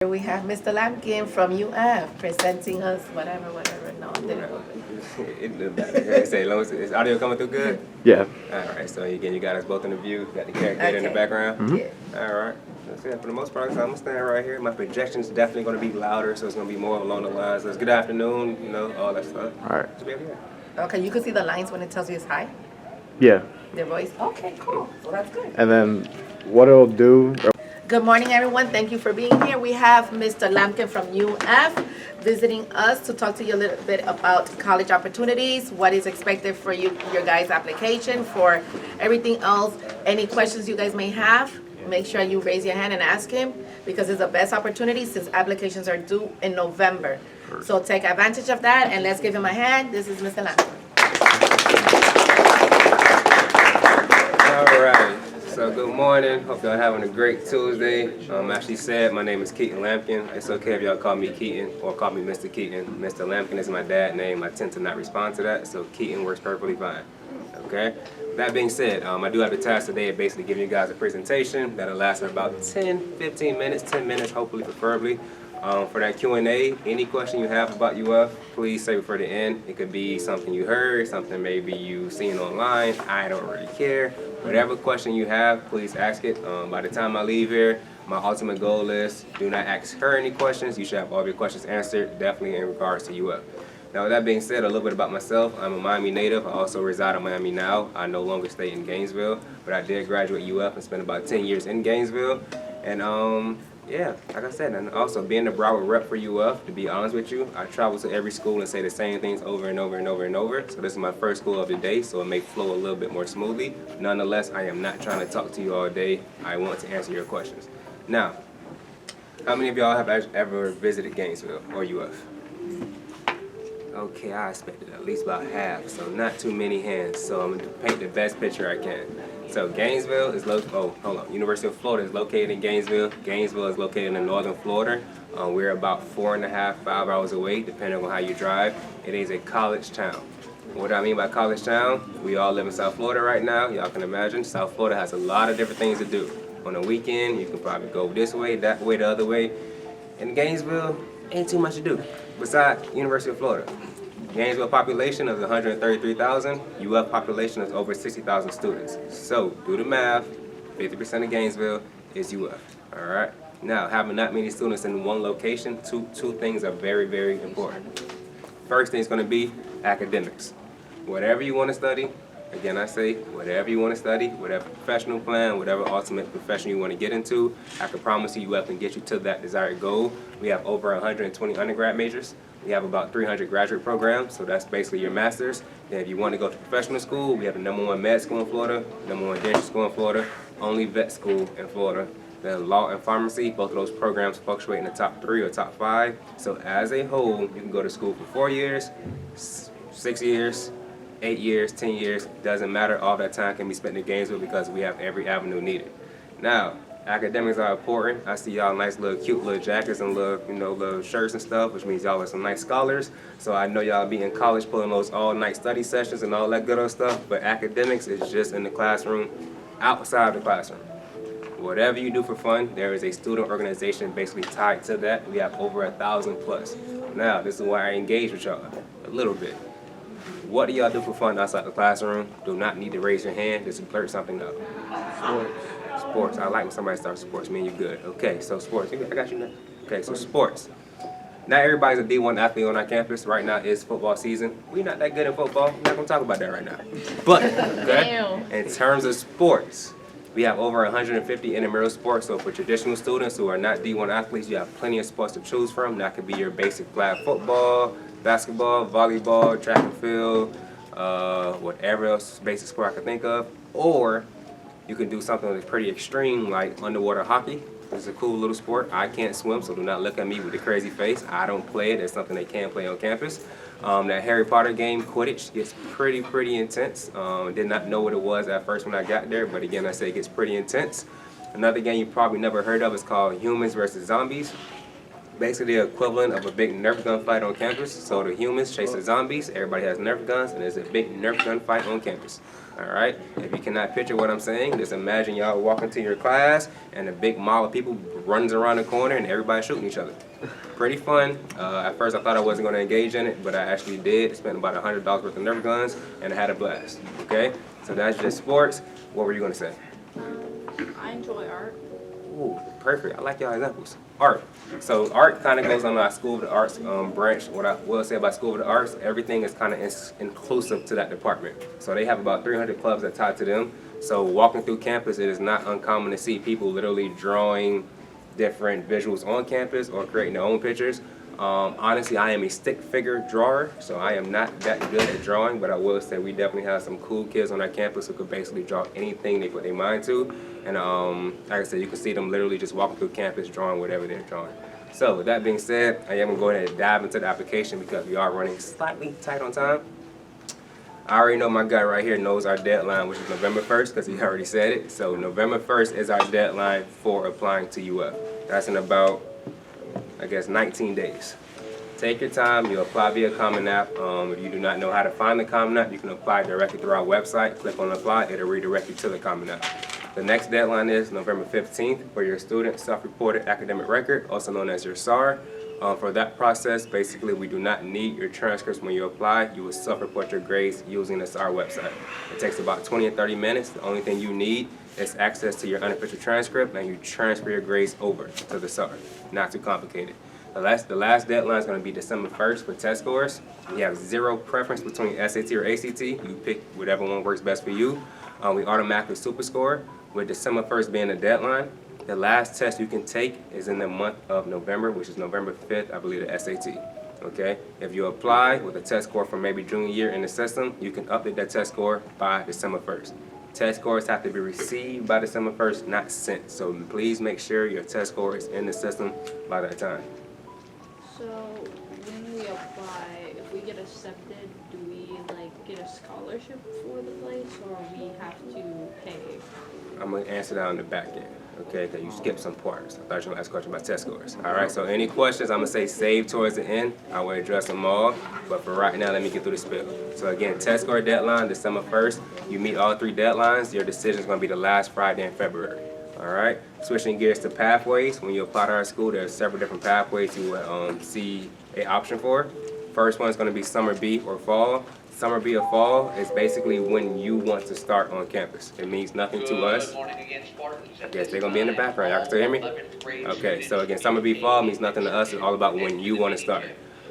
Here we have Mr. Lampkin from UF presenting us whatever. No, it didn't open. Say, long as is audio coming through good? Yeah. All right. So again, you got us both in the view. Got the character in the Okay. background. Mm-hmm. Yeah. All right. So yeah, for the most part, so I'm gonna stand right here. My projection's definitely gonna be louder, so it's gonna be more along the lines. So it's good afternoon, all that stuff. All right. Just be able to hear. Okay, you can see the lines when it tells you it's high. Yeah. Their voice. Okay, cool. So that's good. And then what it'll do. Good morning, everyone. Thank you for being here. We have Mr. Lampkin from UF visiting us to talk to you a little bit about college opportunities, what is expected for you, your guys' application, for everything else. Any questions you guys may have, make sure you raise your hand and ask him because it's the best opportunity since applications are due in November. So take advantage of that and let's give him a hand. This is Mr. Lampkin. All right. So good morning. Hope y'all having a great Tuesday. Actually said, my name is Keaton Lampkin. It's okay if y'all call me Keaton or call me Mr. Keaton. Mr. Lampkin is my dad's name. I tend to not respond to that, so Keaton works perfectly fine. Okay? That being said, I do have the task today of basically giving you guys a presentation that'll last for about 10 minutes, hopefully, preferably. For that Q&A, any question you have about UF, please say before the end. It could be something you heard, something maybe you seen online. I don't really care. Whatever question you have, please ask it. By the time I leave here, my ultimate goal is do not ask her any questions. You should have all of your questions answered, definitely in regards to UF. Now, with that being said, a little bit about myself. I'm a Miami native. I also reside in Miami now. I no longer stay in Gainesville, but I did graduate UF and spent about 10 years in Gainesville. And yeah, like I said, and also being the Broward rep for UF, to be honest with you, I travel to every school and say the same things over and over and over and over. So this is my first school of the day, so it may flow a little bit more smoothly. Nonetheless, I am not trying to talk to you all day. I want to answer your questions. Now, how many of y'all have ever visited Gainesville or UF? Okay, I expected at least about half, so not too many hands. So I'm going to paint the best picture I can. So Gainesville is University of Florida is located in Gainesville. Gainesville is located in northern Florida. We're about 4.5, 5 hours away, depending on how you drive. It is a college town. What do I mean by college town? We all live in South Florida right now. Y'all can imagine. South Florida has a lot of different things to do. On the weekend, you can probably go this way, that way, the other way. In Gainesville, ain't too much to do besides University of Florida. Gainesville population is 133,000. UF population is over 60,000 students. So do the math. 50% of Gainesville is UF. All right. Now, having that many students in one location, two things are very, very important. First thing is going to be academics. Whatever you want to study. Again, I say whatever you want to study, whatever professional plan, whatever ultimate profession you want to get into, I can promise you UF can get you to that desired goal. We have over 120 undergrad majors. We have about 300 graduate programs, so that's basically your master's. Then if you want to go to professional school, we have the #1 med school in Florida, #1 dental school in Florida, only vet school in Florida. Then law and pharmacy, both of those programs fluctuate in the top 3 or top 5. So as a whole, you can go to school for 4 years, 6 years, 8 years, 10 years, doesn't matter. All that time can be spent in Gainesville because we have every avenue needed. Now, academics are important. I see y'all nice little cute little jackets and little shirts and stuff, which means y'all are some nice scholars. So I know y'all be in college pulling those all-night study sessions and all that good old stuff, but academics is just in the classroom, outside the classroom. Whatever you do for fun, there is a student organization basically tied to that. We have over 1,000 plus. Now, this is why I engage with y'all a little bit. What do y'all do for fun outside the classroom? Do not need to raise your hand, just blurt something up. Sports. I like when somebody starts sports. Me and you good. Okay, so sports. I got you now. Okay, so sports. Not everybody's a D1 athlete on our campus. Right now is football season. We're not that good at football. We're not going to talk about that right now. But, okay, in terms of sports, we have over 150 intramural sports. So for traditional students who are not D1 athletes, you have plenty of sports to choose from. That could be your basic flag football, basketball, volleyball, track and field, whatever else basic sport I can think of. Or you can do something that's pretty extreme like underwater hockey. It's a cool little sport. I can't swim, so do not look at me with a crazy face. I don't play it. It's something they can play on campus. That Harry Potter game, Quidditch, gets pretty intense. Did not know what it was at first when I got there, but again, I say it gets pretty intense. Another game you probably never heard of is called Humans versus Zombies. basically the equivalent of a big Nerf gun fight on campus. So the humans chase the zombies, everybody has Nerf guns, and there's a big Nerf gun fight on campus. Alright? If you cannot picture what I'm saying, just imagine y'all walking to your class and a big mob of people runs around the corner and everybody shooting each other. Pretty fun. At first I thought I wasn't going to engage in it, but I actually did. Spent about $100 worth of Nerf guns and I had a blast. Okay? So that's just sports. What were you going to say? I enjoy art. Ooh, perfect. I like y'all examples. Art. So art kind of goes on our School of the Arts branch. What I will say about School of the Arts, everything is kind of inclusive to that department. So they have about 300 clubs that tie to them. So walking through campus, it is not uncommon to see people literally drawing different visuals on campus or creating their own pictures. Honestly, I am a stick figure drawer, so I am not that good at drawing, but I will say we definitely have some cool kids on our campus who could basically draw anything they put their mind to. And like I said, you can see them literally just walking through campus drawing whatever they're drawing. So with that being said, I am going to go ahead and dive into the application because we are running slightly tight on time. I already know my guy right here knows our deadline, which is November 1st, because he already said it. So November 1st is our deadline for applying to UF. That's in about, I guess, 19 days. Take your time. You apply via Common App. If you do not know how to find the Common App, you can apply directly through our website. Click on Apply. It'll redirect you to the Common App. The next deadline is November 15th for your student self-reported academic record, also known as your SAR. For that process, basically, we do not need your transcripts when you apply. You will self-report your grades using the SAR website. It takes about 20 or 30 minutes. The only thing you need is access to your unofficial transcript, and you transfer your grades over to the SAR. Not too complicated. The last deadline is going to be December 1st for test scores. You have zero preference between SAT or ACT. You pick whatever one works best for you. We automatically super score, with December 1st being the deadline. The last test you can take is in the month of November, which is November 5th, I believe, the SAT. Okay? If you apply with a test score from maybe junior year in the system, you can update that test score by December 1st. Test scores have to be received by December 1st, not sent. So please make sure your test score is in the system by that time. So when we apply, if we get accepted, do we get a scholarship for the place, or we have to pay? I'm going to answer that on the back end, okay? Because you skipped some parts. I thought you were going to ask a question about test scores. All right, so any questions, I'm going to say save towards the end. I will address them all. But for right now, let me get through the spiel. So again, test score deadline, December 1st. You meet all 3 deadlines. Your decision is going to be the last Friday in February. All right, switching gears to pathways. When you apply to our school, there are several different pathways you will see an option for. First one is going to be summer B or fall. Summer B or fall is basically when you want to start on campus. It means nothing to us. I guess they're going to be in the background. Y'all can still hear me? Okay, so again, summer B fall means nothing to us. It's all about when you want to start.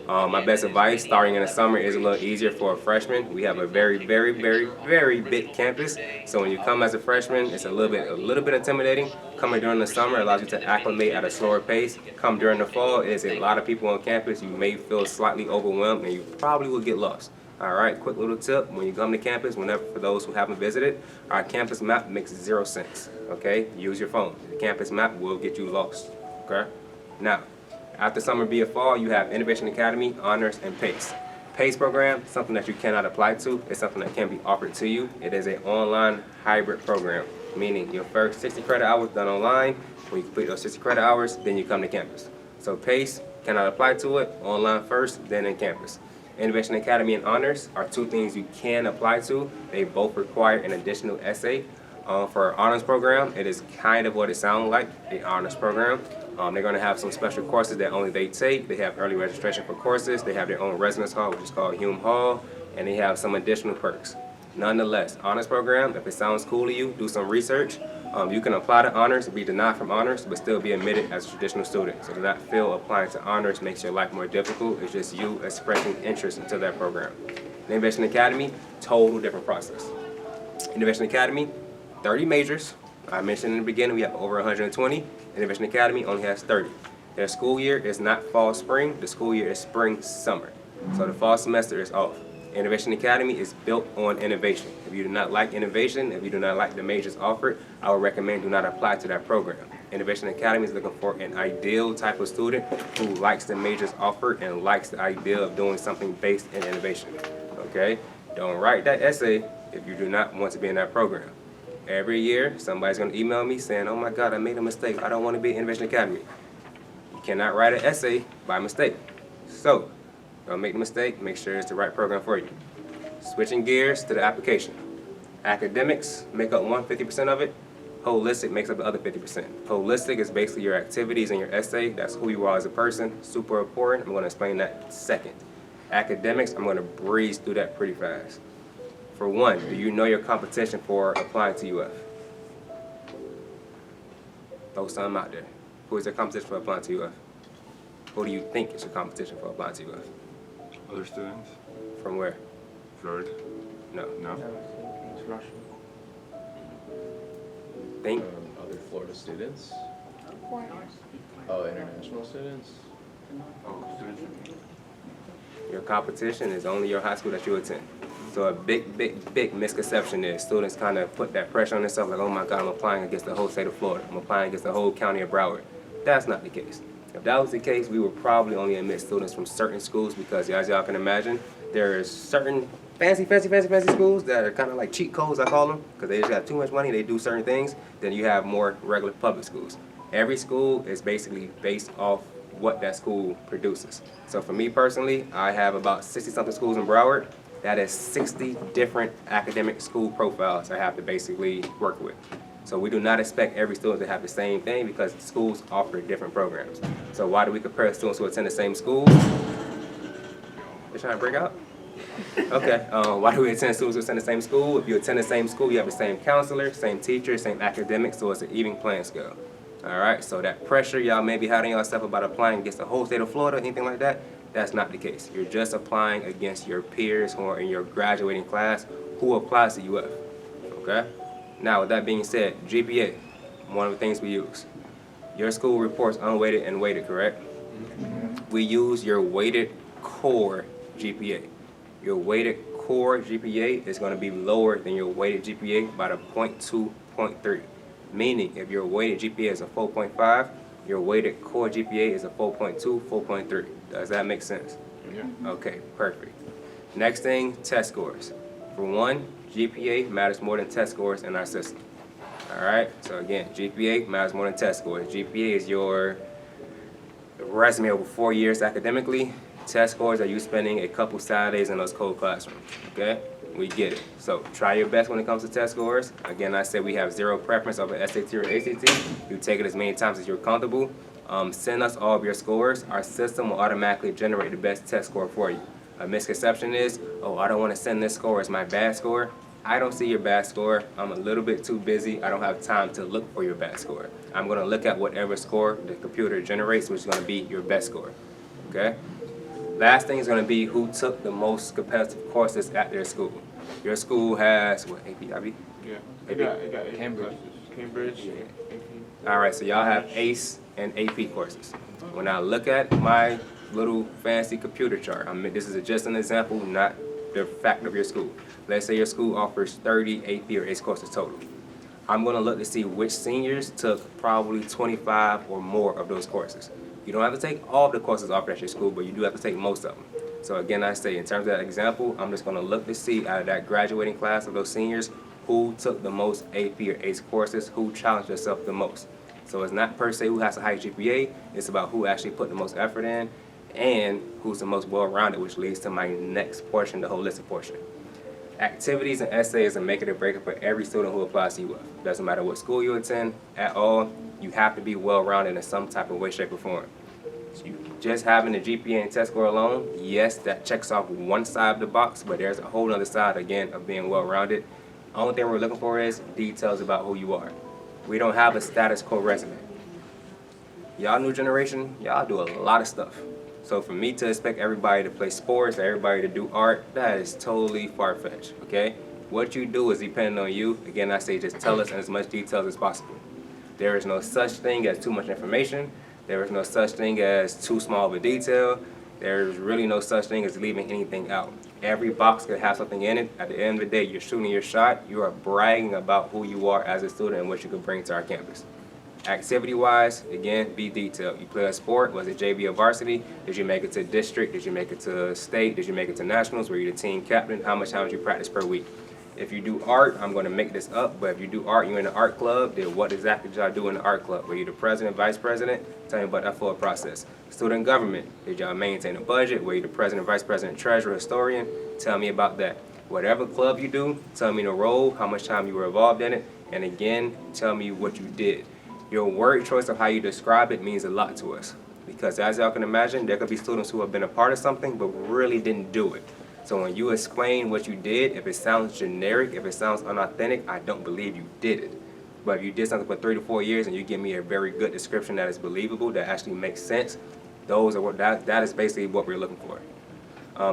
My best advice, starting in the summer is a little easier for a freshman. We have a very, very, very, very big campus. So when you come as a freshman, it's a little bit intimidating. Coming during the summer allows you to acclimate at a slower pace. Come during the fall, it's a lot of people on campus. You may feel slightly overwhelmed and you probably will get lost. All right, quick little tip, when you come to campus, for those who haven't visited, our campus map makes 0 sense, okay? Use your phone. The campus map will get you lost, okay? Now, after summer be a fall, you have Innovation Academy, Honors, and PACE. PACE program, something that you cannot apply to. It's something that can be offered to you. It is an online hybrid program, meaning your first 60 credit hours done online. When you complete those 60 credit hours, then you come to campus. So PACE, cannot apply to it, online first, then in campus. Innovation Academy and Honors are 2 things you can apply to. They both require an additional essay. For our honors program, it is kind of what it sounds like, the honors program. They're going to have some special courses that only they take. They have early registration for courses. They have their own residence hall, which is called Hume Hall, and they have some additional perks. Nonetheless, honors program, if it sounds cool to you, do some research. You can apply to honors, be denied from honors, but still be admitted as a traditional student. So do not feel applying to honors makes your life more difficult. It's just you expressing interest into that program. Innovation Academy, total different process. Innovation Academy, 30 majors. I mentioned in the beginning we have over 120. Innovation Academy only has 30. Their school year is not fall, spring. The school year is spring, summer. So the fall semester is off. Innovation Academy is built on innovation. If you do not like innovation, if you do not like the majors offered, I would recommend do not apply to that program. Innovation Academy is looking for an ideal type of student who likes the majors offered and likes the idea of doing something based in innovation. Okay? Don't write that essay if you do not want to be in that program. Every year, somebody's going to email me saying, oh my God, I made a mistake. I don't want to be in Innovation Academy. You cannot write an essay by mistake. So, don't make the mistake, make sure it's the right program for you. Switching gears to the application. Academics make up 150% of it. Holistic makes up the other 50%. Holistic is basically your activities and your essay. That's who you are as a person. Super important. I'm going to explain that second. Academics, I'm going to breeze through that pretty fast. For one, do you know your competition for applying to UF? Throw some out there. Who is your competition for applying to UF? Who do you think is your competition for applying to UF? Other students? From where? Florida? No. No? Think. Other Florida students? Foreigners. Oh, international students? Oh, students? Your competition is only your high school that you attend. So a big misconception is students kind of put that pressure on themselves like, oh my God, I'm applying against the whole state of Florida. I'm applying against the whole county of Broward. That's not the case. If that was the case, we would probably only admit students from certain schools because, as y'all can imagine, there's certain fancy schools that are kind of like cheat codes, I call them, because they just got too much money, they do certain things. Then you have more regular public schools. Every school is basically based off what that school produces. So for me personally, I have about 60-something schools in Broward. That is 60 different academic school profiles I have to basically work with. So we do not expect every student to have the same thing because schools offer different programs. So why do we compare students who attend the same school? They're trying to break out? Okay, why do we attend students who attend the same school? If you attend the same school, you have the same counselor, same teacher, same academics, so it's an even playing scale. All right, so that pressure y'all may be having on yourself about applying against the whole state of Florida, anything like that, that's not the case. You're just applying against your peers who are in your graduating class who applies to UF, okay? Now, with that being said, GPA, one of the things we use. Your school reports unweighted and weighted, correct? We use your weighted core GPA. Your weighted core GPA is going to be lower than your weighted GPA by the 0.2, 0.3. Meaning, if your weighted GPA is a 4.5, your weighted core GPA is a 4.2, 4.3. Does that make sense? Yeah. Okay, perfect. Next thing, test scores. For one, GPA matters more than test scores in our system. All right, so again, GPA matters more than test scores. GPA is your resume over 4 years academically. Test scores are you spending a couple Saturdays in those cold classrooms, okay? We get it. So try your best when it comes to test scores. Again, I said we have zero preference over SAT or ACT. You take it as many times as you're comfortable. Send us all of your scores. Our system will automatically generate the best test score for you. A misconception is, oh, I don't want to send this score as my bad score. I don't see your bad score. I'm a little bit too busy. I don't have time to look for your bad score. I'm going to look at whatever score the computer generates, which is going to be your best score, okay? Last thing is going to be who took the most competitive courses at their school. Your school has, what, AP, IB? Yeah. AP? It got Cambridge. Cambridge. Yeah. AP. All right, so y'all have ACE and AP courses. When I look at my little fancy computer chart, I mean, this is just an example, not the fact of your school. Let's say your school offers 30 AP or ACE courses total. I'm going to look to see which seniors took probably 25 or more of those courses. You don't have to take all of the courses offered at your school, but you do have to take most of them. So again, I say in terms of that example, I'm just going to look to see out of that graduating class of those seniors who took the most AP or ACE courses, who challenged themselves the most. So it's not per se who has a high GPA, it's about who actually put the most effort in and who's the most well-rounded, which leads to my next portion, the holistic portion. Activities and essays are make it or break it for every student who applies to UF. Doesn't matter what school you attend at all, you have to be well-rounded in some type of way, shape, or form. So just having a GPA and test score alone, yes, that checks off one side of the box, but there's a whole other side, again, of being well-rounded. Only thing we're looking for is details about who you are. We don't have a status quo resume. Y'all new generation, y'all do a lot of stuff. So for me to expect everybody to play sports, everybody to do art, that is totally far-fetched, okay? What you do is dependent on you. Again, I say just tell us in as much detail as possible. There is no such thing as too much information. There is no such thing as too small of a detail. There's really no such thing as leaving anything out. Every box could have something in it. At the end of the day, you're shooting your shot. You are bragging about who you are as a student and what you could bring to our campus. Activity-wise, again, be detailed. You play a sport, was it JV or varsity? Did you make it to district? Did you make it to state? Did you make it to nationals? Were you the team captain? How much time did you practice per week? If you do art, I'm going to make this up, but if you do art, you're in an art club, then what exactly did y'all do in the art club? Were you the president, vice president? Tell me about that full process. Student government, did y'all maintain a budget? Were you the president, vice president, treasurer, historian? Tell me about that. Whatever club you do, tell me the role, how much time you were involved in it, and again, tell me what you did. Your word choice of how you describe it means a lot to us, because as y'all can imagine, there could be students who have been a part of something but really didn't do it. So when you explain what you did, if it sounds generic, if it sounds unauthentic, I don't believe you did it. But if you did something for 3 to 4 years and you give me a very good description that is believable, that actually makes sense, those are what that is basically what we're looking for.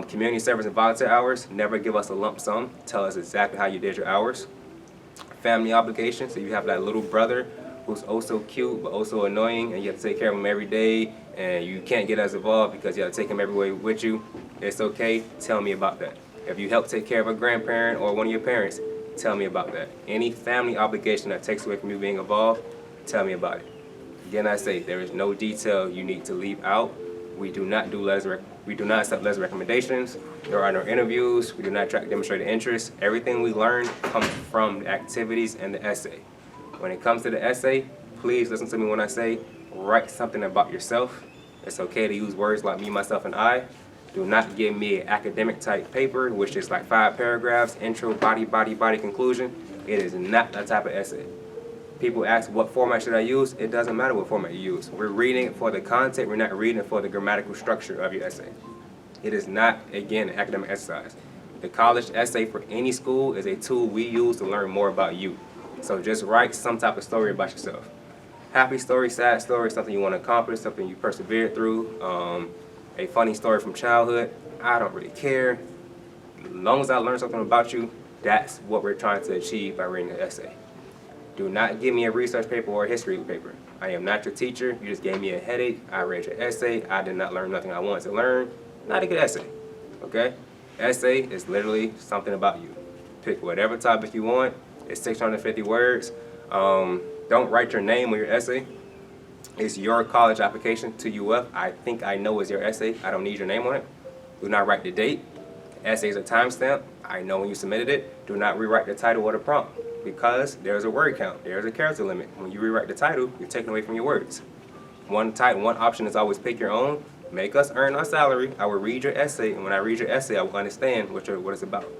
Community service and volunteer hours, never give us a lump sum. Tell us exactly how you did your hours. Family obligations, so you have that little brother who's oh so cute but also annoying, and you have to take care of him every day, and you can't get as involved because you have to take him everywhere with you. It's okay, tell me about that. If you help take care of a grandparent or one of your parents, tell me about that. Any family obligation that takes away from you being involved, tell me about it. Again, I say there is no detail you need to leave out. We do not accept letter recommendations. There are no interviews. We do not track demonstrated interest. Everything we learn comes from the activities and the essay. When it comes to the essay, please listen to me when I say write something about yourself. It's okay to use words like me, myself, and I. Do not give me an academic type paper, which is like 5 paragraphs, intro, body, conclusion. It is not that type of essay. People ask what format should I use? It doesn't matter what format you use. We're reading it for the content, we're not reading it for the grammatical structure of your essay. It is not, again, an academic exercise. The college essay for any school is a tool we use to learn more about you. So just write some type of story about yourself. Happy story, sad story, something you want to accomplish, something you persevered through, a funny story from childhood. I don't really care. As long as I learn something about you, that's what we're trying to achieve by reading the essay. Do not give me a research paper or a history paper. I am not your teacher. You just gave me a headache. I read your essay. I did not learn nothing I wanted to learn. Not a good essay, okay? Essay is literally something about you. Pick whatever topic you want. It's 650 words. Don't write your name on your essay. It's your college application to UF. I think I know is your essay. I don't need your name on it. Do not write the date. Essay is a timestamp. I know when you submitted it. Do not rewrite the title or the prompt because there's a word count. There's a character limit. When you rewrite the title, you're taking away from your words. One option is always pick your own. Make us earn our salary. I will read your essay, and when I read your essay, I will understand what it's about.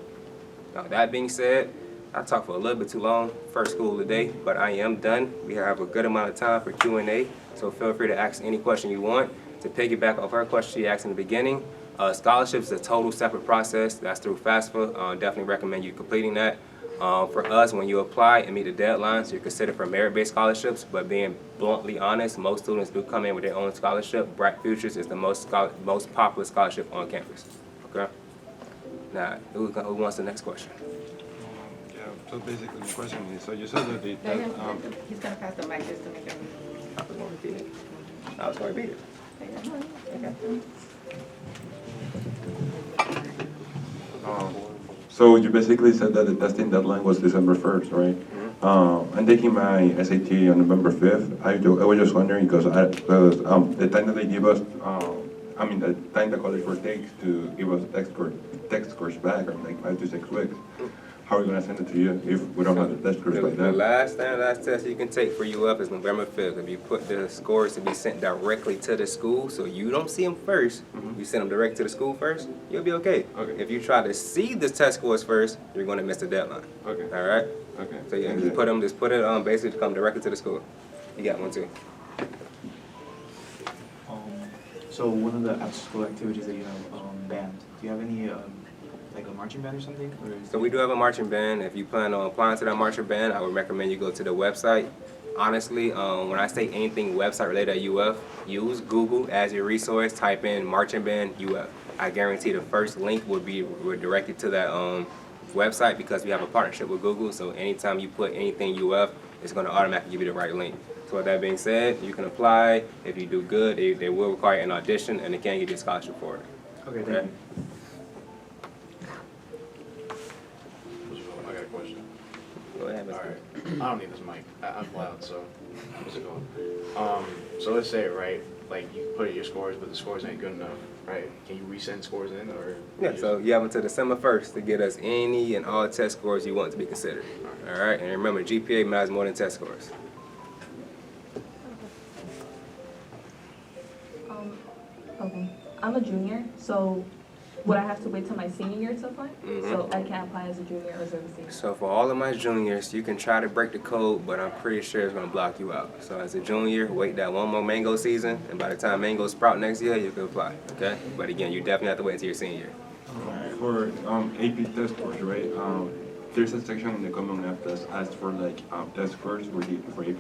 Now, that being said, I talked for a little bit too long, first school of the day, but I am done. We have a good amount of time for Q&A, so feel free to ask any question you want. To piggyback off her question she asked in the beginning, scholarships is a total separate process. That's through FAFSA. Definitely recommend you completing that. For us, when you apply and meet the deadlines, you're considered for merit-based scholarships, but being bluntly honest, most students do come in with their own scholarship. Bright Futures is the most popular scholarship on campus. Okay? Now, who wants the next question? Yeah, so basically the question is, so you said that He's gonna pass the mic just to make him. I was going to repeat it. I was going to repeat it. So you basically said that the testing deadline was December 1st, right? I'm taking my SAT on November 5th. I was just wondering because the time that they give us, the time the college board takes to give us text scores back are like 5 to 6 weeks. How are we going to send it to you if we don't have the test scores like The that? last test you can take for UF is November 5th. If you put the scores to be sent directly to the school, so you don't see them first, you send them direct to the school first, you'll be okay. Okay. If you try to see the test scores first, you're going to miss the deadline. Okay. All right? Okay. So yeah, just put it basically to come directly to the school. You got one too. So one of the after-school activities that you have band, do you have any like a marching band or something? Or is So we do have a marching band. If you plan on applying to that marching band, I would recommend you go to the website. Honestly, when I say anything website related at UF, use Google as your resource. Type in marching band UF. I guarantee the first link would direct you to that website because we have a partnership with Google. So anytime you put anything UF, it's going to automatically give you the right link. So with that being said, you can apply. If you do good, they will require an audition, and they can give you a scholarship for it. Okay, thank you. I got a question. Go ahead, Mr. All right. I don't need this mic. I'm loud, so what's it going? So let's say, right, like you put in your scores, but the scores ain't good enough, right? Can you resend scores in, or? Yeah, so you have until December 1st to get us any and all test scores you want to be considered. All right, and remember, GPA matters more than test scores. Okay. I'm a junior, so would I have to wait till my senior year to apply? So I can't apply as a junior or as a senior? So for all of my juniors, you can try to break the code, but I'm pretty sure it's gonna block you out. So as a junior, wait that one more mango season, and by the time mangoes sprout next year, you can apply, okay? But again, you definitely have to wait until your senior year. For AP test scores, right? There's a section in the Common App that asks for like test scores for AP.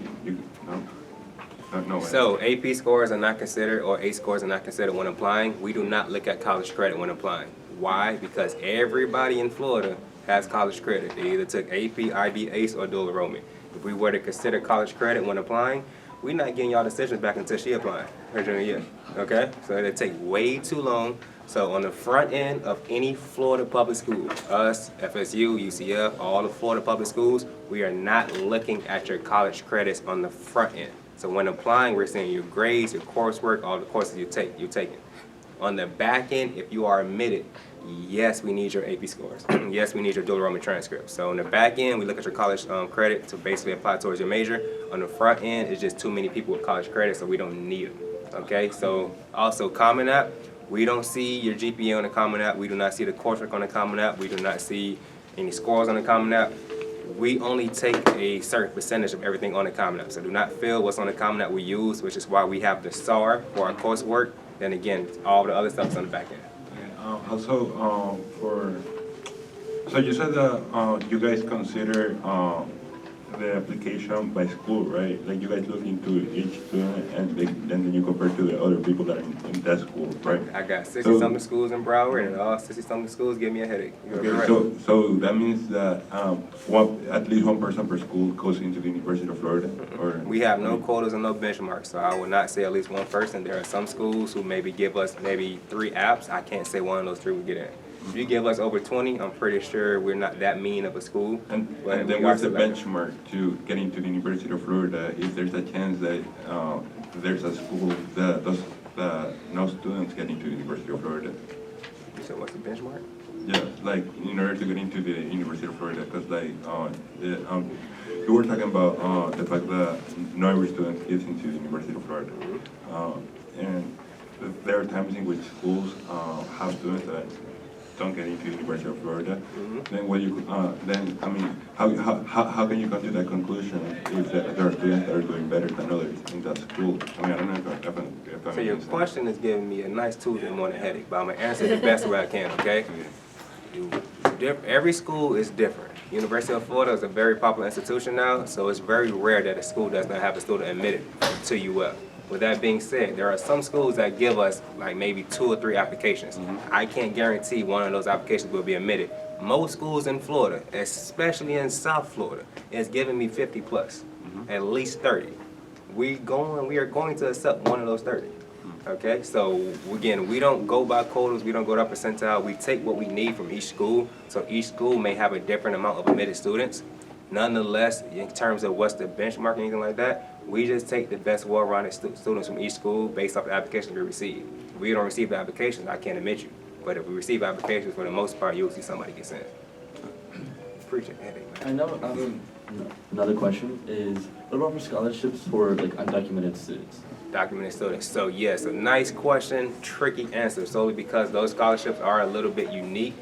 No way. So AP scores are not considered, or A scores are not considered when applying. We do not look at college credit when applying. Why? Because everybody in Florida has college credit. They either took AP, IB, ACE, or dual enrollment. If we were to consider college credit when applying, we're not getting y'all decisions back until she applying her junior year. Okay? So it'll take way too long. So on the front end of any Florida public school, us, FSU, UCF, all the Florida public schools, we are not looking at your college credits on the front end. So when applying, we're seeing your grades, your coursework, all the courses you're taking. On the back end, if you are admitted, yes, we need your AP scores. Yes, we need your dual enrollment transcript. So on the back end, we look at your college credit to basically apply towards your major. On the front end, it's just too many people with college credit, so we don't need them. Okay, so also Common App, we don't see your GPA on the Common App. We do not see the coursework on the Common App. We do not see any scores on the Common App. We only take a certain percentage of everything on the Common App. So do not feel what's on the Common App we use, which is why we have the SAR for our coursework. Then again, all the other stuff is on the back end. Also, so you said that you guys consider the application by school, right? Like you guys look into each student and then you compare to the other people that are in that school, right? I got 60-something schools in Broward, and all 60-something schools give me a headache. Okay, so that means that at least one person per school goes into the University of Florida? Or We have no quotas and no benchmarks, so I would not say at least one person. There are some schools who maybe give us maybe 3 apps. I can't say one of those 3 would get in. If you give us over 20, I'm pretty sure we're not that mean of a school. And then what's the benchmark to get into the University of Florida if there's a chance that there's a school that no students get into the University of Florida? So what's the benchmark? Yeah, like in order to get into the University of Florida, because like you were talking about the fact that not every student gets into the University of Florida, and there are times in which schools have students that don't get into the University of Florida. Then what you then I mean, how can you come to that conclusion if there are students that are doing better than others in that school? I mean, I don't know if that So your makes sense. question is giving me a nice Tuesday morning headache, but I'm gonna answer the best way I can, okay? Every school is different. University of Florida is a very popular institution now, so it's very rare that a school does not have a student admitted to UF. With that being said, there are some schools that give us like maybe 2 or 3 applications. I can't guarantee one of those applications will be admitted. Most schools in Florida, especially in South Florida, is giving me 50 plus, at least 30. We are going to accept one of those 30. Okay, so again, we don't go by quotas, we don't go by percentile, we take what we need from each school. So each school may have a different amount of admitted students. Nonetheless, in terms of what's the benchmark or anything like that, we just take the best well-rounded students from each school based off the applications we receive. If we don't receive the applications, I can't admit you. But if we receive applications, for the most part, you'll see somebody get sent. Appreciate that, man. I know. Another question is, what about for scholarships for like undocumented students? Documented students. So yes, a nice question, tricky answer, solely because those scholarships are a little bit unique.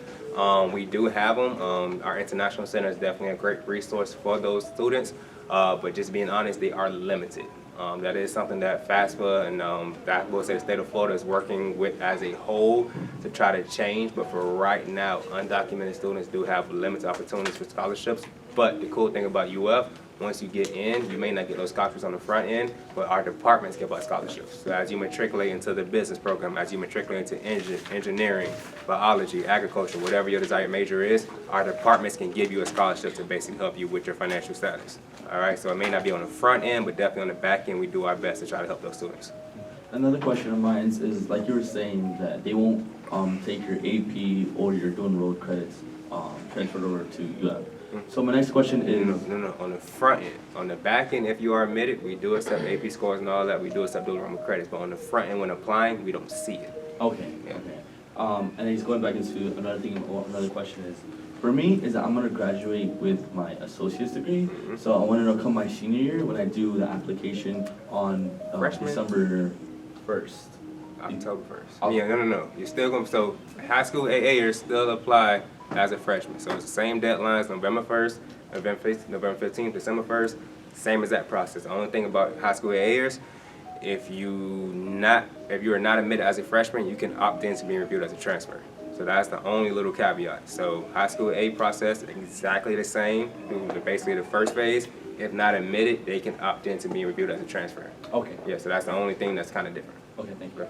We do have them. Our International Center is definitely a great resource for those students, but just being honest, they are limited. That is something that FAFSA and I will say the state of Florida is working with as a whole to try to change, but for right now, undocumented students do have limited opportunities for scholarships. But the cool thing about UF, once you get in, you may not get those scholarships on the front end, but our departments give out scholarships. So as you matriculate into the business program, as you matriculate into engineering, biology, agriculture, whatever your desired major is, our departments can give you a scholarship to basically help you with your financial status. All right, so it may not be on the front end, but definitely on the back end, we do our best to try to help those students. Another question of mine is like you were saying that they won't take your AP or your dual enrolled credits transferred over to UF. So my next question is, No. On the front end. On the back end, if you are admitted, we do accept AP scores and all that. We do accept dual enrollment credits. But on the front end, when applying, we don't see it. okay, Yeah. okay. And then he's going back into another thing, or another question is, for me, is that I'm gonna graduate with my associate's degree. So I wanna know come my senior year when I do the application on Freshman? December 1st. October 1st. Oh. Yeah, no. You're still going to, so high school AAers still apply as a freshman. So it's the same deadlines, November 1st, November 15th, December 1st, same as that process. The only thing about high school AAers, if you are not admitted as a freshman, you can opt in to being reviewed as a transfer. So that's the only little caveat. So high school A process, exactly the same, through basically the first phase. If not admitted, they can opt in to being reviewed as a transfer. Okay. Yeah, so that's the only thing that's kind of different. Okay, thank you.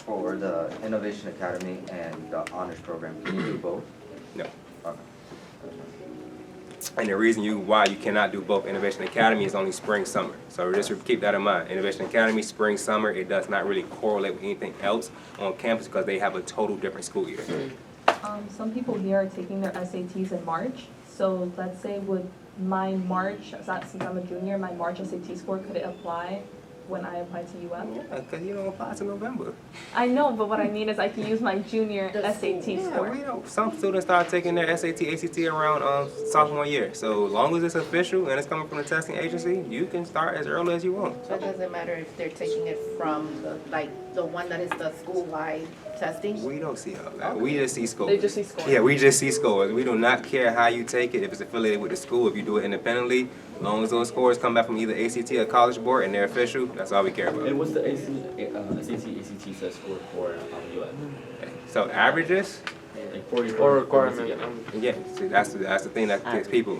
For the Innovation Academy and the honors program, can you do both? No. Okay. And the reason why you cannot do both Innovation Academy is only spring, summer. So just keep that in mind. Innovation Academy, spring, summer, it does not really correlate with anything else on campus because they have a total different school year. Some people here are taking their SATs in March. So let's say with my March, since I'm a junior, my March SAT score, could it apply when I apply to UF? Yeah, because you don't apply to November. I know, but what I mean is I can use my junior SAT Yeah, score. we don't. Some students start taking their SAT, ACT around sophomore year. So as long as it's official and it's coming from the testing agency, you can start as early as you want. So it doesn't matter if they're taking it from the one that is the school-wide testing? We don't see all that. We just see scores. They just see scores. Yeah, we just see scores. We do not care how you take it, if it's affiliated with the school, if you do it independently. As long as those scores come back from either ACT or College Board and they're official, that's all we care about. And what's the SAT, ACT test score for UF? So averages, Like 40 Or requirement. yeah, see, that's the thing that gets people.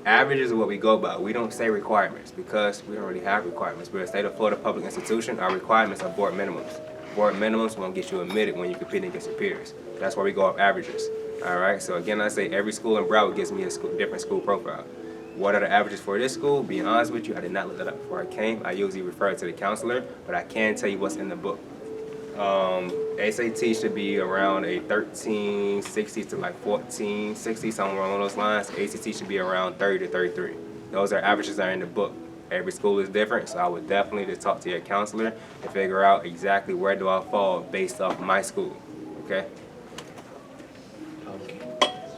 Averages are what we go by. We don't say requirements because we don't really have requirements. We're a state of Florida public institution. Our requirements are board minimums. Board minimums won't get you admitted when you compete against your peers. That's why we go off averages. All right. So again, I say every school in Broward gives me a different school profile. What are the averages for this school? Being honest with you, I did not look that up before I came. I usually refer to the counselor, but I can tell you what's in the book. SAT should be around a 1360 to like 1460, somewhere along those lines. ACT should be around 30 to 33. Those are averages that are in the book. Every school is different, so I would definitely just talk to your counselor and figure out exactly where do I fall based off my school, okay?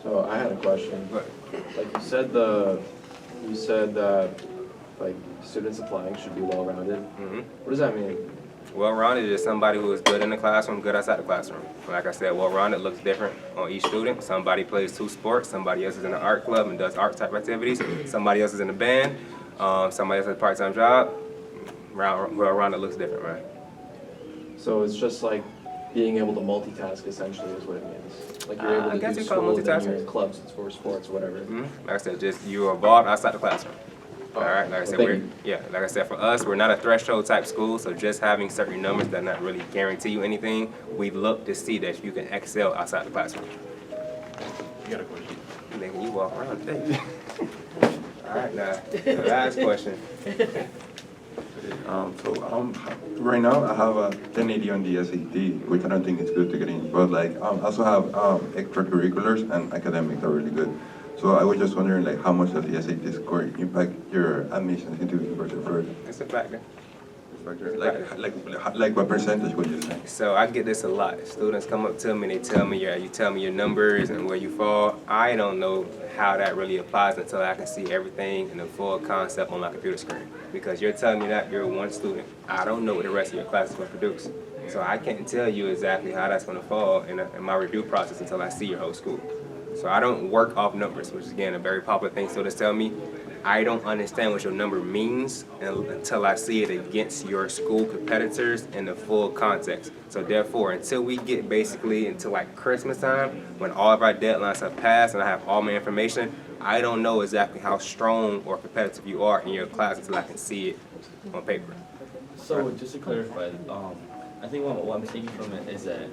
So I had a question. Like you said that like students applying should be well-rounded. What does that mean? Well-rounded is somebody who is good in the classroom, good outside the classroom. Like I said, well-rounded looks different on each student. Somebody plays 2 sports, somebody else is in the art club and does art type activities, somebody else is in the band, somebody else has a part-time job. Well-rounded looks different, right? So it's just like being able to multitask essentially is what it means. Like you're able I to guess do you call it school, then you're multitasking. in clubs, it's for sports, whatever. Like I said, just you are involved outside the classroom. All right, like I said, Thank you. like I said, for us, we're not a threshold type school, so just having certain numbers does not really guarantee you anything. We look to see that you can excel outside the classroom. You got a question? Nigga, you walk around today. All right, now, the last question. Right now I have a 1080 on the SAT, which I don't think is good to get in, but like I also have extracurriculars and academics are really good. So I was just wondering like how much does the SAT score impact your admissions into the University of Florida? It's a factor. Like what percentage would you say? So I get this a lot. Students come up to me and they tell me, yeah, you tell me your numbers and where you fall. I don't know how that really applies until I can see everything in the full concept on my computer screen. Because you're telling me that you're one student. I don't know what the rest of your class is going to produce. So I can't tell you exactly how that's going to fall in my review process until I see your whole school. So I don't work off numbers, which is again a very popular thing. So just tell me, I don't understand what your number means until I see it against your school competitors in the full context. So therefore, until we get basically into like Christmas time, when all of our deadlines have passed and I have all my information, I don't know exactly how strong or competitive you are in your class until I can see it on paper. So just to clarify, I think what I'm taking from it is that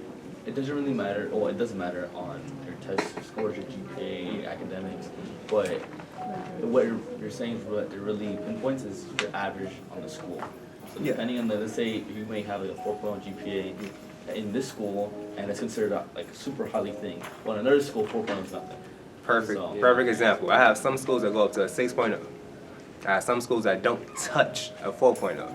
it doesn't really matter, or it doesn't matter on your test scores, your GPA, academics, but what you're saying is what it really pinpoints is your average on the school. So depending on let's say you may have like a 4.0 GPA, in this school, and it's considered like a super highly thing. Well, in another school, 4.0 is nothing. Perfect, So- perfect example. I have some schools that go up to a 6.0. I have some schools that don't touch a 4.0.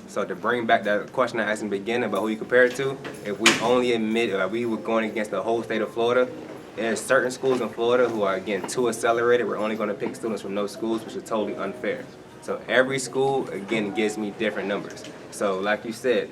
So to bring back that question I asked in the beginning about who you compare it to, if we only admit, we were going against the whole state of Florida, there's certain schools in Florida who are, again, too accelerated. We're only going to pick students from those schools, which is totally unfair. So every school, again, gives me different numbers. So like you said,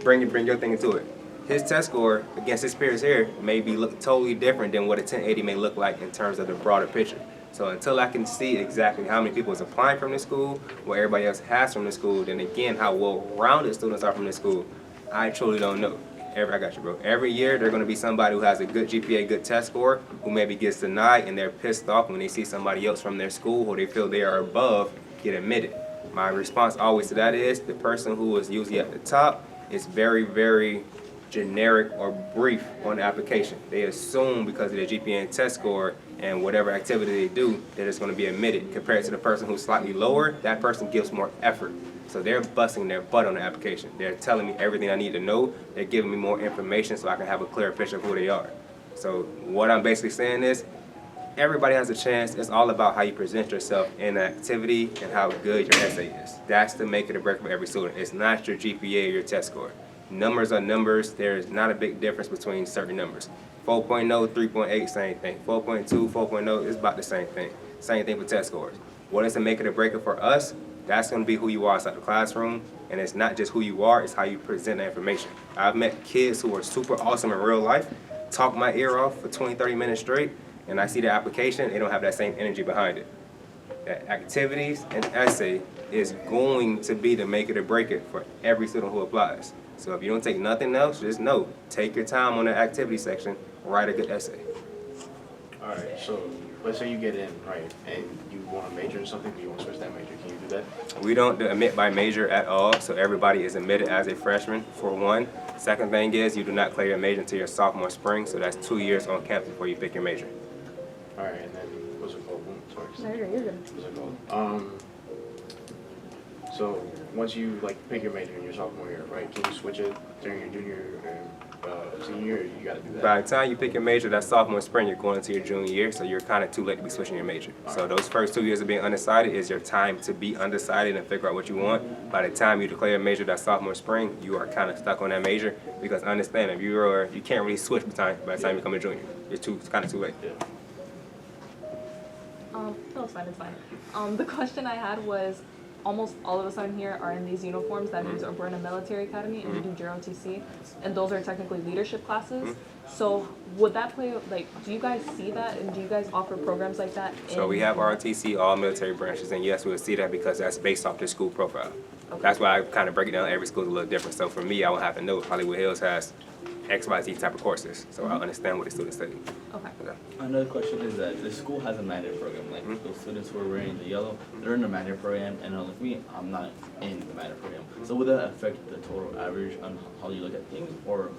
bring your thing into it. His test score against his peers here may be look totally different than what a 1080 may look like in terms of the broader picture. So until I can see exactly how many people is applying from this school, what everybody else has from the school, then again, how well-rounded students are from this school, I truly don't know. I got you, bro. Every year, there's going to be somebody who has a good GPA, good test score, who maybe gets denied, and they're pissed off when they see somebody else from their school who they feel they are above get admitted. My response always to that is the person who is usually at the top is very, very generic or brief on the application. They assume because of their GPA and test score and whatever activity they do that it's going to be admitted. Compared to the person who's slightly lower, that person gives more effort. So they're busting their butt on the application. They're telling me everything I need to know. They're giving me more information so I can have a clearer picture of who they are. So what I'm basically saying is everybody has a chance. It's all about how you present yourself in an activity and how good your essay is. That's the make or the break for every student. It's not your GPA or your test score. Numbers are numbers. There's not a big difference between certain numbers. 4.0, 3.8, same thing. 4.2, 4.0 is about the same thing. Same thing for test scores. What is the make or the breaker for us? That's going to be who you are inside the classroom. And it's not just who you are, it's how you present the information. I've met kids who are super awesome in real life, talk my ear off for 20, 30 minutes straight, and I see the application, they don't have that same energy behind it. That activities and essay is going to be the make it or break it for every student who applies. So if you don't take nothing else, just know, take your time on the activity section, write a good essay. All right, so let's say you get in, right, and you want to major in something, but you want to switch that major. Can you do that? We don't admit by major at all, so everybody is admitted as a freshman, for one. Second thing is you do not clear your major until your sophomore spring, so that's 2 years on campus before you pick your major. All right, and then what's it called? Sorry. No, you're good. What's it called? So once you like pick your major in your sophomore year, right? Can you switch it during your junior and senior year? Or you got to do that. By the time you pick your major, that sophomore spring, you're going into your junior year, so you're kind of too late to be switching your major. So those first 2 years of being undecided is your time to be undecided and figure out what you want. By the time you declare a major that sophomore spring, you are kind of stuck on that major because understand if you can't really switch by the time you become a junior. It's kind of too late. Yeah. No, it's fine. The question I had was, almost all of us on here are in these uniforms. That means we're in a military academy and we do JROTC, and those are technically leadership classes. So would that play, like, do you guys see that, and do you guys offer programs like that? So we have ROTC, all military branches, and yes, we'll see that because that's based off the school profile. That's why I kind of break it down. Every school is a little different. So for me, I would have to know Hollywood Hills has X, Y, Z type of courses, so I understand what the students study. Okay. Another question is that the school has a magnet program. Like those students who are wearing the yellow, they're in the magnet program, and like me, I'm not in the magnet program. So would that affect the total average on how you look at things, or?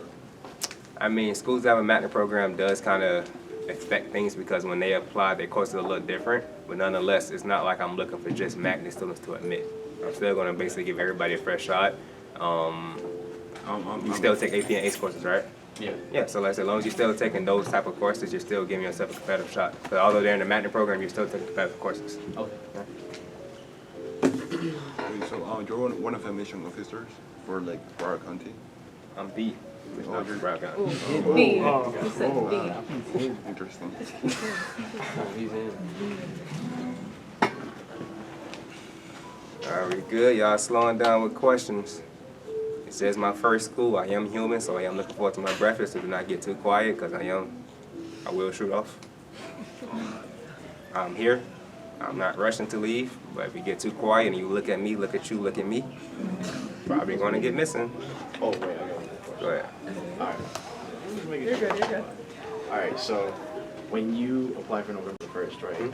I mean, schools that have a magnet program does kind of affect things because when they apply, their courses are a little different. But nonetheless, it's not like I'm looking for just magnet students to admit. I'm still going to basically give everybody a fresh shot. You still take AP and ACE courses, right? Yeah. Yeah, so like I said, as long as you're still taking those type of courses, you're still giving yourself a competitive shot. But although they're in the magnet program, you're still taking competitive courses. Okay. So you're one of the mission officers for like Broward County? I'm B. Oh, you're Broward County. B. You said B. Interesting. All right, we good? Y'all slowing down with questions. It says my first school. I am human, so I am looking forward to my breakfast. So do not get too quiet, because I will shoot off. I'm here. I'm not rushing to leave, but if you get too quiet and you look at me, look at you, look at me, probably going to get missing. Oh, wait, I got one more question. Go ahead. All right. You're good, you're good. All right, so when you apply for November 1st, right,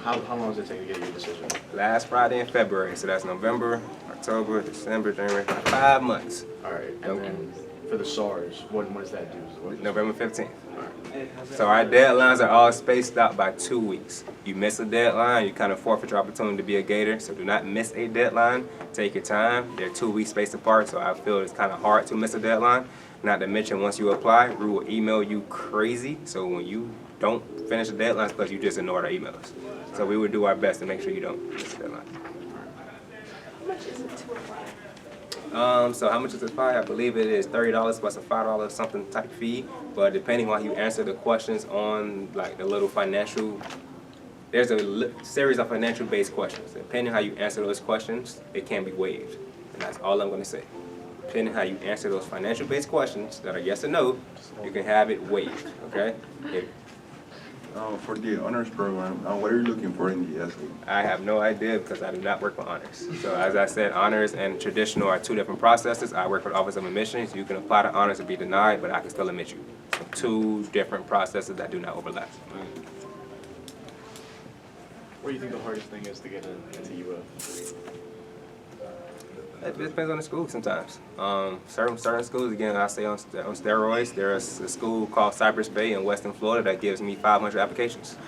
how long does it take to get your decision? Last Friday in February, so that's November, October, December, January, 5 months. All right, and then for the SARS, when does that do? November 15th. All right. So our deadlines are all spaced out by 2 weeks. You miss a deadline, you kind of forfeit your opportunity to be a Gator. So do not miss a deadline. Take your time. They're 2 weeks spaced apart, so I feel it's kind of hard to miss a deadline. Not to mention, once you apply, we will email you crazy. So when you don't finish the deadlines, because you just ignored our emails. So we will do our best to make sure you don't miss the deadline. How much is it to apply? So how much is the fee? I believe it is $30 plus a $5 something type fee. But depending on how you answer the questions on like the little financial, there's a series of financial based questions. Depending on how you answer those questions, it can be waived. And that's all I'm going to say. Depending on how you answer those financial based questions that are yes or no, you can have it waived. Okay? For the honors program, what are you looking for in the essay? I have no idea because I do not work with honors. So as I said, honors and traditional are two different processes. I work with Office of Admissions. You can apply to honors and be denied, but I can still admit you. So two different processes that do not overlap. What do you think the hardest thing is to get into UF? It depends on the school sometimes. Certain schools, again, I say on steroids. There's a school called Cypress Bay in Western Florida that gives me 500 applications.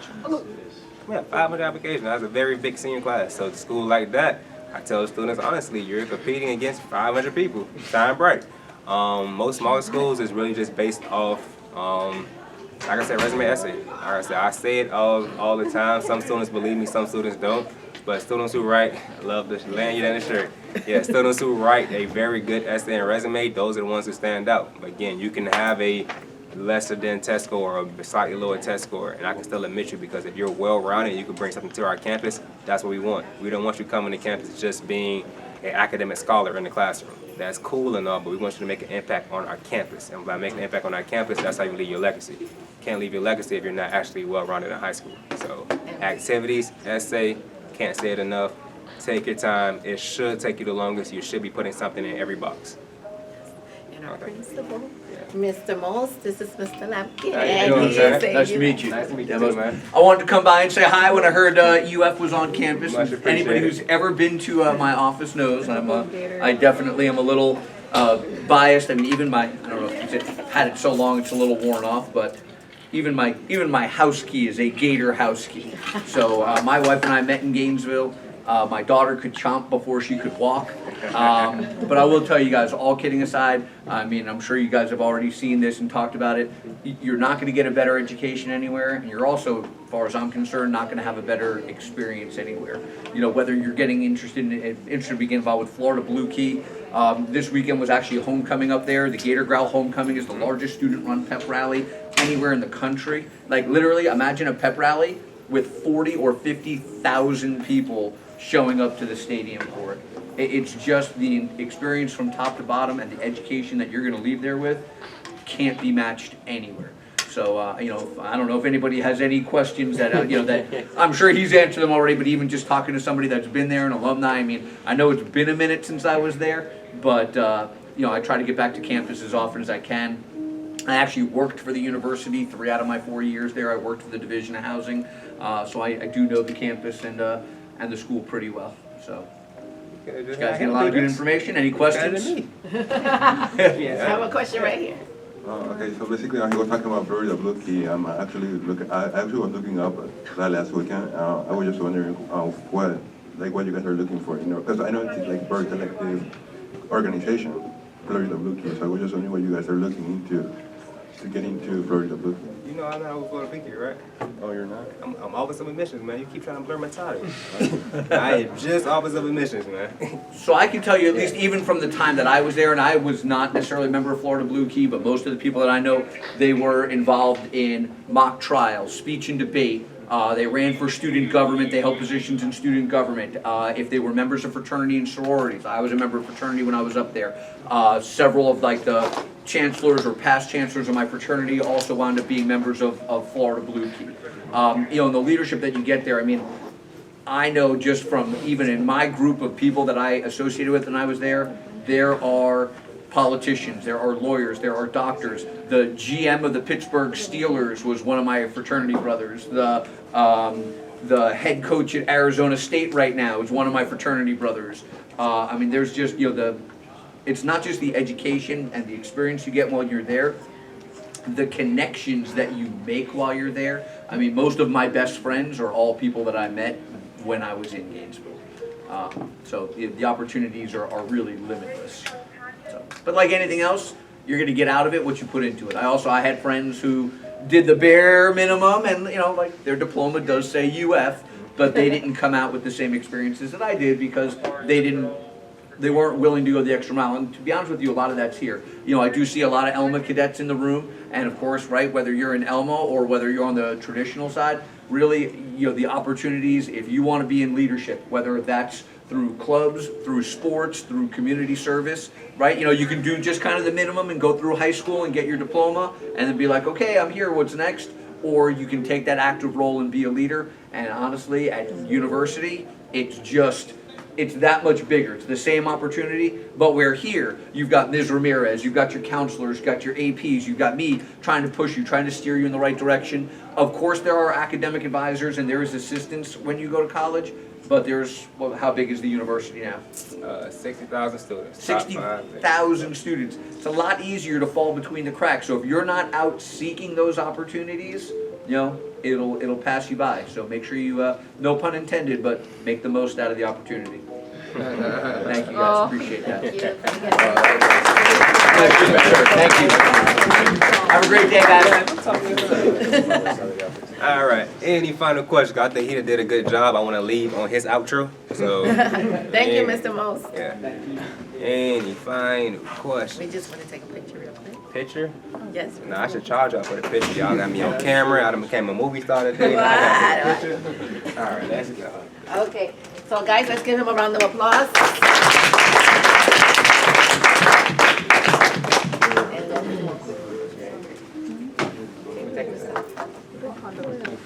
Yeah, 500 applications. That's a very big senior class. So the school like that, I tell the students honestly, you're competing against 500 people. Shine bright. Most smaller schools is really just based off, like I said, resume essay. Like I say it all the time. Some students believe me, some students don't. But students who write, I love to land you that in the shirt. Yeah, students who write a very good essay and resume, those are the ones who stand out. But again, you can have a lesser than test score or a slightly lower test score, and I can still admit you because if you're well-rounded, you can bring something to our campus. That's what we want. We don't want you coming to campus just being an academic scholar in the classroom. That's cool and all, but we want you to make an impact on our campus. And by making an impact on our campus, that's how you leave your legacy. You can't leave your legacy if you're not actually well-rounded in high school. So activities, essay, can't say it enough. Take your time. It should take you the longest. You should be putting something in every box. And our principal, Mr. Moles, this is Mr. Lampkin. How you doing, sir? Nice to meet you. Nice to meet you Yeah, too, man. I wanted to come by and say hi when I heard UF was on campus. Much appreciated. Anybody who's ever been to my office knows I definitely am a little biased. I mean, even my, I don't know if you've had it so long it's a little worn off, but even my house key is a Gator house key. So my wife and I met in Gainesville. My daughter could chomp before she could walk. But I will tell you guys, all kidding aside, I mean, I'm sure you guys have already seen this and talked about it. You're not going to get a better education anywhere, and you're also, as far as I'm concerned, not going to have a better experience anywhere. You know, whether you're getting interested to be involved with Florida Blue Key. This weekend was actually a homecoming up there. The Gator Growl Homecoming is the largest student-run pep rally anywhere in the country. Like literally, imagine a pep rally with 40 or 50,000 people showing up to the stadium for it. It's just the experience from top to bottom and the education that you're going to leave there with can't be matched anywhere. So, you know, I don't know if anybody has any questions that, you know, that I'm sure he's answered them already, but even just talking to somebody that's been there, an alumni, I mean, I know it's been a minute since I was there, but, you know, I try to get back to campus as often as I can. I actually worked for the university 3 out of my 4 years there. I worked for the Division of Housing, so I do know the campus and the school pretty well. So, you guys get a lot of good information. Any questions? I have a question right here. Okay, so basically, he was talking about Florida Blue Key. I'm actually I actually was looking up that last weekend. I was just wondering what you guys are looking for, you know, because I know it's like very collective organization, Florida Blue Key. So I was just wondering what you guys are looking into to get into Florida Blue Key. You know I'm not over Florida Blue Key, right? Oh, you're not? I'm Office of Admissions, man. You keep trying to blur my title. I am just Office of Admissions, man. So I can tell you, at least even from the time that I was there, and I was not necessarily a member of Florida Blue Key, but most of the people that I know, they were involved in mock trials, speech and debate. They ran for student government. They held positions in student government. If they were members of fraternity and sororities, I was a member of fraternity when I was up there. Several of like the chancellors or past chancellors of my fraternity also wound up being members of Florida Blue Key. You know, and the leadership that you get there, I mean, I know just from even in my group of people that I associated with when I was there, there are politicians, there are lawyers, there are doctors. The GM of the Pittsburgh Steelers was one of my fraternity brothers. The head coach at Arizona State right now is one of my fraternity brothers. I mean, there's just, you know, it's not just the education and the experience you get while you're there. the connections that you make while you're there. I mean, most of my best friends are all people that I met when I was in Gainesville. So the opportunities are really limitless. So, but like anything else, you're gonna get out of it what you put into it. I had friends who did the bare minimum, and like their diploma does say UF, but they didn't come out with the same experiences that I did because they weren't willing to go the extra mile. And to be honest with you, a lot of that's here. I do see a lot of Elma cadets in the room, and of course, right, whether you're in Elma or whether you're on the traditional side, really, the opportunities, if you want to be in leadership, whether that's through clubs, through sports, through community service, right? You can do just kind of the minimum and go through high school and get your diploma and then be like, okay, I'm here, what's next? Or you can take that active role and be a leader. And honestly, at university, it's that much bigger. It's the same opportunity, but where here, you've got Ms. Ramirez, you've got your counselors, you've got your APs, you've got me trying to push you, trying to steer you in the right direction. Of course, there are academic advisors and there is assistance when you go to college, but how big is the university now? 60,000 students. 60,000 students. It's a lot easier to fall between the cracks. So if you're not out seeking those opportunities, it'll pass you by. So make sure you, no pun intended, but make the most out of the opportunity. Thank you guys, appreciate that. Thank you. Have a great day, guys. All right. Any final questions? I think he did a good job. I want to leave on his outro. So. Thank you, Mr. Mose. Yeah. Any final questions? We just want to take a picture real quick. Picture? Yes. No, I should charge y'all for the picture. Y'all got me on camera. I done became a movie star today. What? I got the picture. All right, let's go. Okay. So guys, let's give him a round of applause. And then